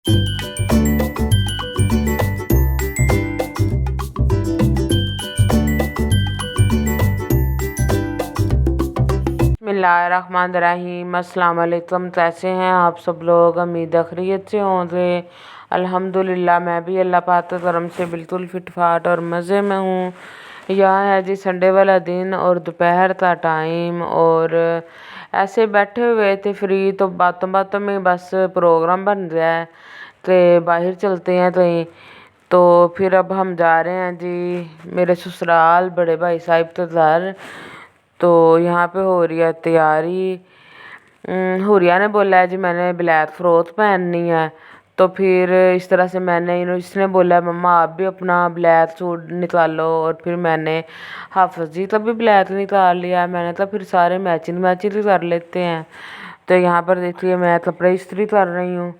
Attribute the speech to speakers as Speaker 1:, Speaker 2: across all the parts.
Speaker 1: बिस्मिल्लाहिर्रहमानिर्रहीम। अस्सलाम वालेकुम। कैसे हैं आप सब लोग? उम्मीद खैरियत से होंगे। अल्हम्दुलिल्लाह मैं भी अल्लाह पाक के करम से बिल्कुल फिट फाट और मज़े में हूँ। यह है जी संडे वाला दिन और दोपहर का टाइम, और ऐसे बैठे हुए थे फ्री, तो बातों बातों में बस प्रोग्राम बन गया है कि बाहर चलते हैं कहीं। तो फिर अब हम जा रहे हैं जी मेरे ससुराल बड़े भाई साहब के घर। तो यहाँ पे हो रही है तैयारी। हुरिया ने बोला है जी मैंने ब्लैक फ़्रॉक पहननी है। तो फिर इस तरह से इसने बोला मम्मा आप भी अपना ब्लैक सूट निकालो, और फिर मैंने हाफिज़ जी का भी ब्लैक निकाल लिया। मैंने कहा फिर सारे मैचिंग मैचिंग कर लेते हैं। तो यहाँ पर देखिए मैं कपड़े इस्त्री कर रही हूँ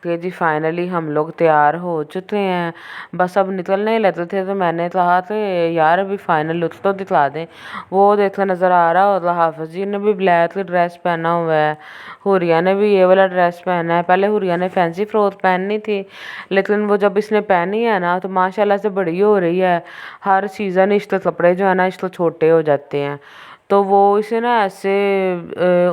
Speaker 1: कि जी फाइनली हम लोग तैयार हो चुके हैं। बस अब निकलने ही लगे थे, तो मैंने कहा कि यार अभी फाइनल लुक तो दिखला दें। वो देखा नज़र आ रहा होगा हाफिज़ जी ने भी ब्लैक ड्रेस पहना हुआ है, हुरिया ने भी ये वाला ड्रेस पहना है। पहले हुरिया ने फैंसी फ्रॉक पहननी थी, लेकिन वो जब इसने पहनी है ना तो माशाल्लाह से बड़ी हो रही है। हर सीज़न इसके कपड़े जो है ना इसको छोटे हो जाते हैं। तो वो इसे ना ऐसे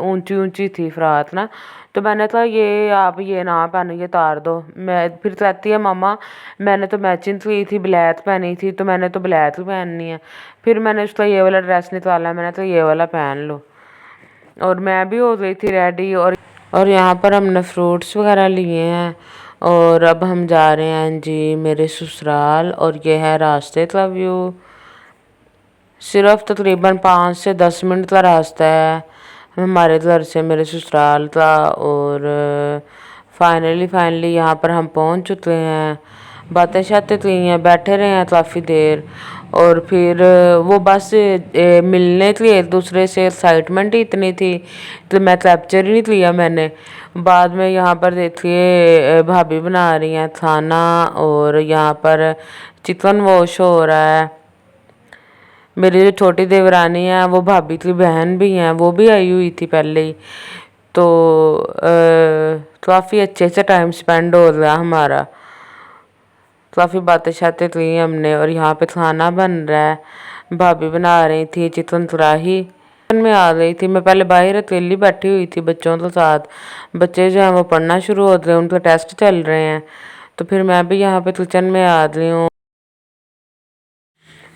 Speaker 1: ऊंची ऊंची थी फ्राक ना, तो मैंने कहा ये आप ये ना पहनो, ये तार दो। मैं फिर कहती है मामा मैंने तो मैचिंग की थी, ब्लैक पहनी थी, तो मैंने तो ब्लैक ही पहननी है। फिर मैंने उसका ये वाला ड्रेस निकाला, मैंने तो ये वाला पहन लो। और मैं भी हो गई थी रेडी, और यहाँ पर हमने फ्रूट्स वगैरह लिए हैं, और अब हम जा रहे हैं जी मेरे ससुराल। और ये है रास्ते का व्यू। सिर्फ तकरीबन 5 से 10 मिनट का रास्ता है हमारे घर से मेरे ससुराल का। और फाइनली यहाँ पर हम पहुँच चुके हैं। बातें शातें की हैं, बैठे रहे हैं काफ़ी देर, और फिर वो बस मिलने की एक दूसरे से एक्साइटमेंट ही इतनी थी तो मैं कैप्चर ही नहीं किया मैंने। बाद में यहाँ पर देखिए भाभी बना रही हैं खाना, और यहाँ पर चिकन वॉश हो रहा है। मेरी जो छोटी देवरानी है वो भाभी की बहन भी हैं, वो भी आई हुई थी पहले ही। तो काफ़ी अच्छे से टाइम स्पेंड हो गया हमारा, काफ़ी बातें शातें की हमने। और यहाँ पे खाना बन रहा है, भाभी बना रही थी चिकन कढ़ाई। में आ गई थी मैं, पहले बाहर अकेली बैठी हुई थी बच्चों के साथ। बच्चे जो हैं वो पढ़ना शुरू हो गए, उनके टेस्ट चल रहे हैं। तो फिर मैं भी यहाँ पे किचन में आ गई हूँ,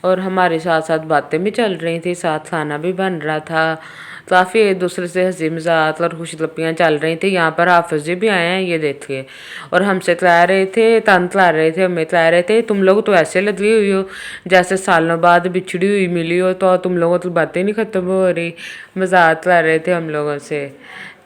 Speaker 1: और हमारे साथ साथ बातें भी चल रही थी, साथ खाना भी बन रहा था। काफ़ी एक दूसरे से हंसी मजाक और खुशगपियाँ चल रही थी। यहाँ पर हाफिज़ जी भी आए हैं, ये देखिए। और हमसे कह रहे थे, तंज ला रहे थे, हमें कह रहे थे तुम लोग तो ऐसे लगी हुई हो जैसे सालों बाद बिछड़ी हुई मिली हो, तो तुम लोगों की बातें नहीं ख़त्म हो रही। मजाक कर रहे थे हम लोगों से।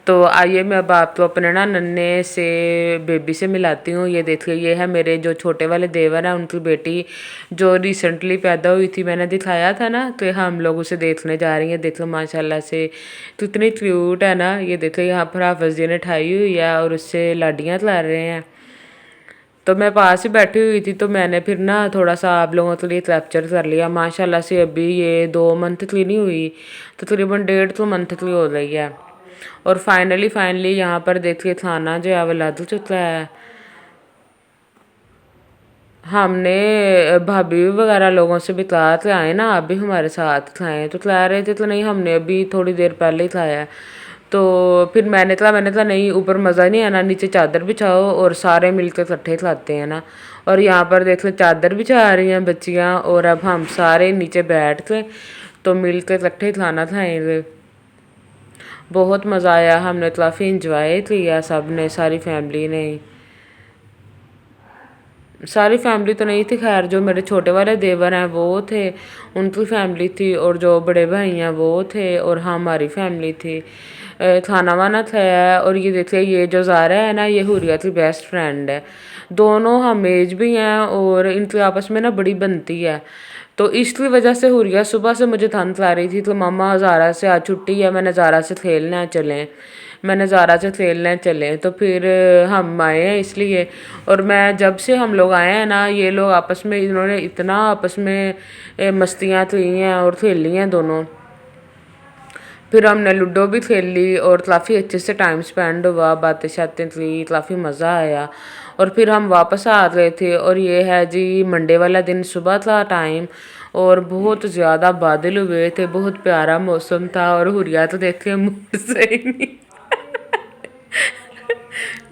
Speaker 1: तो आइए मैं अब आपको अपने ना नन्हे से बेबी से मिलाती हूँ। ये देखिए ये है मेरे जो छोटे वाले देवर हैं, उनकी बेटी जो रिसेंटली पैदा हुई थी। मैंने दिखाया था ना, तो हम लोग उसे देखने जा रही हैं। देखो माशाल्लाह से कितनी क्यूट है ना। ये देखो यहाँ पर हाफिज़ जी ने ठाई हुई है और उससे लाडियाँ खिला रहे हैं। तो मैं पास ही बैठी हुई थी, तो मैंने फिर ना थोड़ा सा आप लोगों के लिए कैप्चर कर लिया। माशाल्लाह से अभी ये 2 मंथ की नहीं हुई, तकरीबन 1.5 मंथ की हो गई है। और फाइनली यहाँ पर देखिए खाना जो है वो लग चुका है। हमने भाभी वगैरह लोगों से भी कहा कि आए ना आप भी हमारे साथ खाएं, तो खिला रहे थे। तो नहीं, हमने अभी थोड़ी देर पहले ही खाया है। तो फिर मैंने कहा नहीं, ऊपर मज़ा नहीं आना, नीचे चादर बिछाओ और सारे मिलकर इकट्ठे खाते हैं ना। और यहाँ पर देख लो चादर बिछा रही हैं बच्चियाँ, और अब हम सारे नीचे बैठ के तो मिल कर इकट्ठे खाना खाएंगे। बहुत मज़ा आया, हमने काफ़ी इंजॉय किया सब ने, सारी फैमिली ने। सारी फैमिली तो नहीं थी खैर, जो मेरे छोटे वाले देवर हैं वो थे, उनकी फैमिली थी, और जो बड़े भाई हैं वो थे, और हमारी फैमिली थी। खाना वाना खाया। और ये देखिए ये जो ज़ारा है ना, ये हुरिया की बेस्ट फ्रेंड है। दोनों हम एज भी हैं, और इनकी आपस में ना बड़ी बनती है। तो इसकी वजह से हुरिया सुबह से मुझे तंज ला रही थी, तो मम्मा ज़ारा से आज छुट्टी है, मैंने ज़ारा से खेलना चलें, मैंने ज़ारा से खेलने चले। तो फिर हम आए हैं इसलिए। और मैं जब से हम लोग आए हैं ना, ये लोग आपस में इन्होंने इतना आपस में मस्तियाँ की हैं और खेली हैं दोनों। फिर हमने लूडो भी खेल ली और काफ़ी अच्छे से टाइम स्पेंड हुआ, बातें शातें थी, काफ़ी मज़ा आया। और फिर हम वापस आ गए थे और ये है जी मंडे वाला दिन, सुबह था टाइम और बहुत ज़्यादा बादल हुए थे, बहुत प्यारा मौसम था। और हुरिया तो देखते मूड से ही नहीं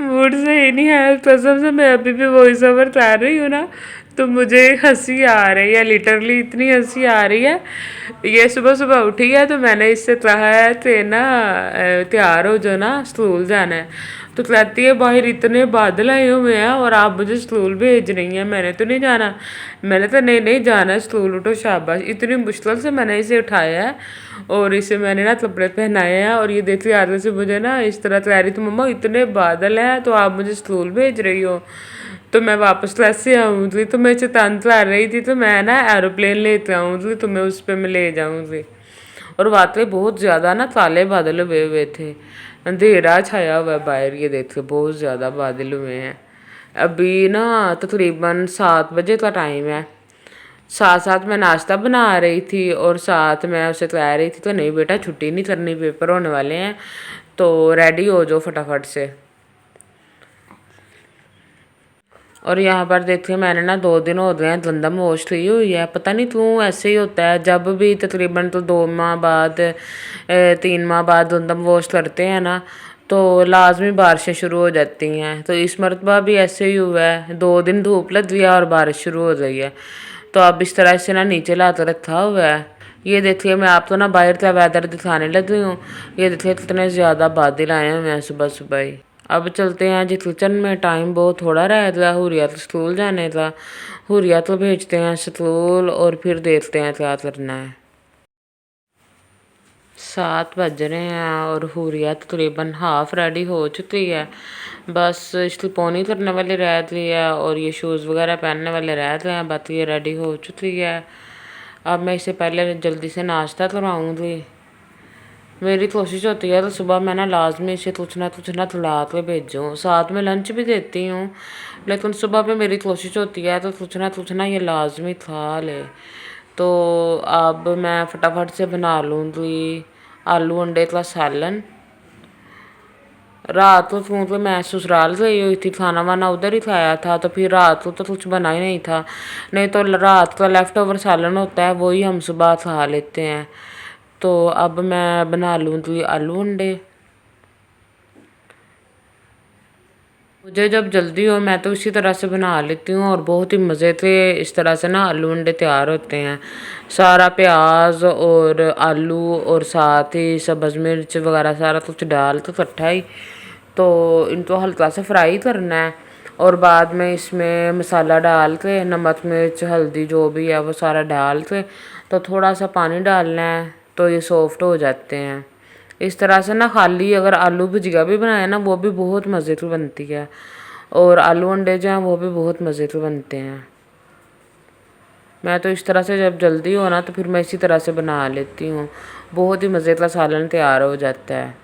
Speaker 1: मूड से ही नहीं है कसम से। मैं अभी भी वॉइस ओवर कर रही हूँ ना तो मुझे हंसी आ रही है, लिटरली इतनी हंसी आ रही है। ये सुबह सुबह उठी है तो मैंने इससे कहा है कि ना तैयार हो जो ना, स्कूल जाना है। तो कहती है बाहर इतने बादल आए हुए हैं और आप मुझे स्कूल भेज रही हैं, मैंने तो नहीं जाना। मैंने तो नहीं नहीं जाना स्कूल, उठो शाबाश। इतनी मुश्किल से मैंने इसे उठाया है और इसे मैंने ना कपड़े पहनाए हैं। और ये देखती आगे से मुझे ना इस तरह कह रही थी, मम्मा इतने बादल हैं तो आप मुझे स्कूल भेज रही हो। तो मैं वापस कैसे आऊँगी, तो मैं चेतान कर रही थी तो मैं ना एरोप्लेन लेते आऊँगी, तुम्हें उस पर मैं ले जाऊँगी। और वाकई बहुत ज़्यादा ना काले बादल हुए हुए थे, अंधेरा छाया हुआ है बाहर। ये देखते बहुत ज़्यादा बादल हुए हैं। अभी ना तकरीबन 7 बजे का टाइम है। साथ साथ मैं नाश्ता बना रही थी और साथ मैं उसे कह रही थी तो नहीं बेटा छुट्टी नहीं करनी, पेपर होने वाले हैं तो रेडी हो जाओ फटाफट से। और यहाँ पर देखिए मैंने ना 2 दिन हो गए हैं गंदम वॉश की हुई है, पता नहीं क्यों ऐसे ही होता है। जब भी तकरीबन तो 2 माह बाद 3 माह बाद गंदम वॉश करते हैं ना तो लाजमी बारिशें शुरू हो जाती हैं। तो इस मरतबा भी ऐसे ही हुआ है, 2 दिन धूप लग गया और बारिश शुरू हो गई है। तो अब इस तरह से ना नीचे ला कर रखा हुआ है। ये देखिए मैं आपको ना बाहर का वेदर दिखाने लगी हूँ। ये देखिए कितने ज़्यादा बादल आए हुए हैं सुबह सुबह ही। अब चलते हैं जी किचन में, टाइम बहुत थोड़ा रह गया हुरिया तो स्कूल जाने का। हुरिया तो भेजते हैं स्कूल और फिर देखते हैं क्या करना है। 7 बज रहे हैं और हुरिया तकरीबन हाफ रेडी हो चुकी है, बस इसकी पोनी करने वाली रह गई है और ये शूज़ वगैरह पहनने वाले रह गए हैं, बाकी ये रेडी हो चुकी है। अब मैं इसे पहले जल्दी से नाश्ता करवाऊँगी। मेरी कोशिश होती है तो सुबह मैं ना लाजमी इसे कुछ ना खिला के भेजूँ, साथ में लंच भी देती हूँ। लेकिन सुबह पे मेरी कोशिश होती है तो कुछ ना ये लाजमी खा ले। तो अब मैं फटाफट से बना लूँगी आलू अंडे का सालन। रात को क्योंकि मैं ससुराल गई हुई थी, खाना वाना उधर ही खाया था तो फिर रात को तो कुछ बना ही नहीं था। नहीं तो रात का लेफ़्ट ओवर सालन होता है वही हम सुबह खा लेते हैं। तो अब मैं बना लूँगी आलू अंडे। मुझे जब जल्दी हो मैं तो इसी तरह से बना लेती हूँ और बहुत ही मज़े से इस तरह से ना आलू अंडे तैयार होते हैं। सारा प्याज और आलू और साथ ही सब्ज़ मिर्च वगैरह सारा कुछ डाल के इकट्ठा ही तो इनको हल्का सा फ्राई करना है। और बाद में इसमें मसाला डाल के नमक मिर्च हल्दी जो भी है वो सारा डाल के तो थोड़ा सा पानी डालना है तो ये सॉफ्ट हो जाते हैं। इस तरह से ना खाली अगर आलू भुजिया भी बनाए ना वो भी बहुत मज़े की बनती है और आलू अंडे जो हैं वो भी बहुत मज़े के बनते हैं। मैं तो इस तरह से जब जल्दी हो ना तो फिर मैं इसी तरह से बना लेती हूँ, बहुत ही मज़े का सालन तैयार हो जाता है।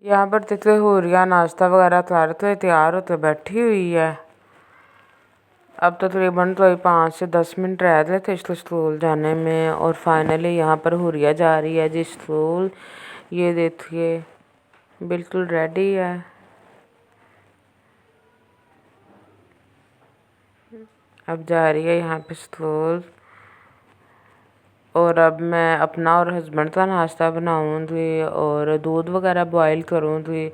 Speaker 1: यहाँ पर देखते हो रिया नाश्ता वगैरह करके तैयार होकर बैठी हुई है। अब तकरीबन तो 5 से 10 मिनट रह गए थे इसको स्कूल जाने में और फाइनली यहाँ पर हुरिया जा रही है जी स्कूल। ये देखिए बिल्कुल रेडी है। अब जा रही है यहाँ पे स्कूल और अब मैं अपना और हस्बैंड का नाश्ता बनाऊँगी और दूध वगैरह बॉईल करूँगी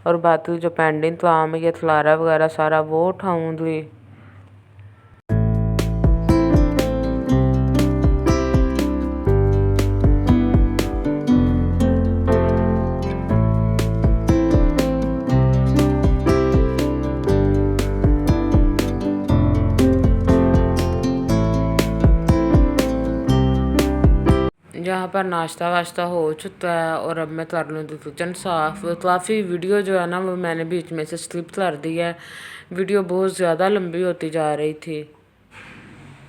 Speaker 1: और बाकी जो पेंडिंग काम है ये खलारा वगैरह सारा वो उठाऊँगी। यहाँ पर नाश्ता वाश्ता हो चुका है और अब मैं कर लूँगी किचन साफ़। काफ़ी वीडियो जो है ना वो मैंने बीच में से स्किप कर दी है, वीडियो बहुत ज़्यादा लंबी होती जा रही थी।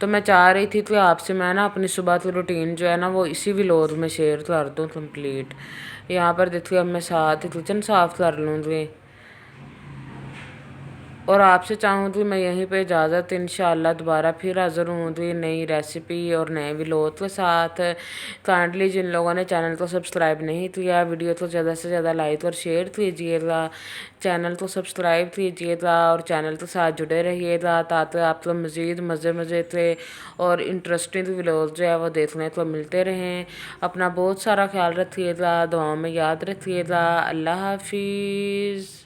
Speaker 1: तो मैं चाह रही थी कि आपसे मैं ना अपनी सुबह की रूटीन जो है ना वो इसी व्लॉग में शेयर कर दूँ कंप्लीट। यहाँ पर देखिए अब मैं साथ ही किचन साफ़ कर लूँगी। اور آپ سے چاہوں تو میں یہیں پہ اجازت انشاءاللہ دوبارہ پھر حاضر ہوں تو نئی ریسیپی اور نئے ولاگ کے ساتھ. کائنڈلی جن لوگوں نے چینل کو سبسکرائب نہیں کیا ویڈیو تو زیادہ سے زیادہ لائک اور شیئر کیجیے گا, چینل کو سبسکرائب کیجیے گا اور چینل کے ساتھ جڑے رہیے گا تاکہ آپ کو مزید مزے تھے اور انٹرسٹنگ ولاگ جو ہے وہ دیکھنے کو ملتے رہیں. اپنا بہت سارا خیال رکھیے گا, دعاؤں میں یاد رکھیے گا. اللہ حافظ.